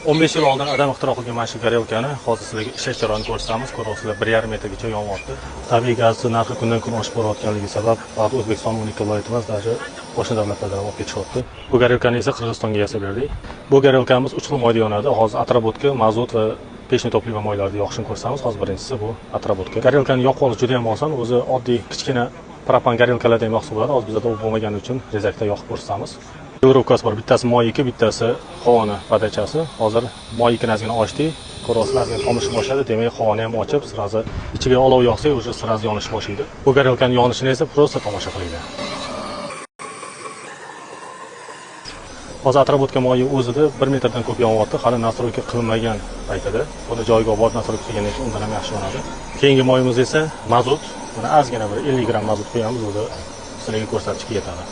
15 yil oldin adam ixtiro qilgan mana shu горелкani hozir sizlarga ishlash jarayonini ko'rsatamiz. Ko'ryapsizlar, 1,5 metrgacha yonyapti. Tabiiy gaz narxi kundan kun oshib borayotganligi sabab faqat O'zbekiston unik viloyat emas, даже boshqa davlatlardan olib ketishyapti. Bu горелкani esa Qirg'izistonga yasab berdik. Bu горелкamiz 3 xil moyda yonadi. Hozir atrobotka, mazut va pechni to'pliva moylarida yoqishini ko'rsatamiz. Hozir birinchisi bu atrobotka. Горелкani yoqib olish juda ham oson. O'zi oddiy kichkina propan горелkalarda ham yoqsa bo'ladi. Hozir bizda u bo'lmagani uchun rezakda yoqib ko'rsatamiz. Yo'rovkasi bor. Bittasi moy 2, bittasi havoni podachasi. Hozir moy 2 nazgina ochdik. Ko'ryapsizlar, tomishib boshladi. Demak, havoni ham ochib, sirazi ichiga olov yoqsak, o'sha sirazi yonish boshlaydi. Bu горелкаning yonishini esa просто tomosha qilinglar. Hozir atrobotka moyi o'zida 1 metrdan ko'p yonyapti. Hali nastroyka qilinmagan paytida. Buni joyiga olib nastroyka qilgandan keyin undan ham yaxshi yonadi. Keyingi moyimiz esa mazut. Buni ozgina bir 50 gram mazut qo'yamiz, o'zi sizlarga ko'rsatishga yetadi.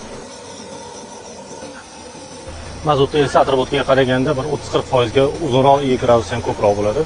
Mazutda esa atrobotga qaraganda bir 30-40% ga uzunroq, 2 gradus ham ko'proq bo'ladi.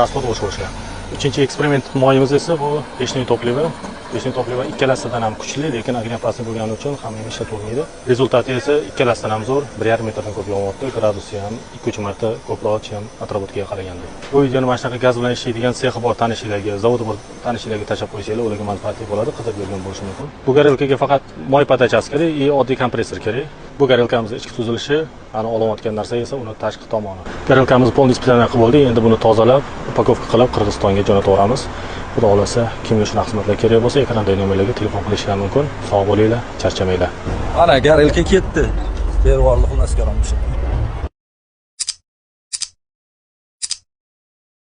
Rasxod o'sha. Uchinchi eksperiment moyimiz esa bu pechni to'pliva. Pechni to'pliva ikkalasidan ham kuchli, lekin agregapasi bo'lgani uchun hamma ishlatilmaydi. Rezultati esa ikkalasidan ham zo'r, 1,5 metrdan ko'p yonyapti. Gradusi ham 2-3 marta ko'proq ham atrobotga qaraganda. Bu videoni mana shunaqa gaz bilan ishlaydigan sexi bor tanishinglarga, zavodi bor tanishinglarga tashab qo'ysanglar, ularga manfaatli bo'ladi, qidirib yurgan bo'lishi mumkin. Bu горелкаga faqat moy podachasi kerak, oddiy kompressor kerak. Bu горелкamiz ichki tuzilishi, ana olayotgan narsa esa uni tashqi tomoni. горелкamiz polni ispitlardan qilib bo'ldik. Endi buni tozalab, upakovka qilib Qirg'izistonga jo'nataveramiz. Xudo xolasa, kimga shunaqa xizmatlar kerak bo'lsa, ekrandagi nomerlarga telefon qilishingiz mumkin. Sog' bo'linglar, charchamanglar. Ana горелка ketdi. Bervorliq xullas ko'ramiz.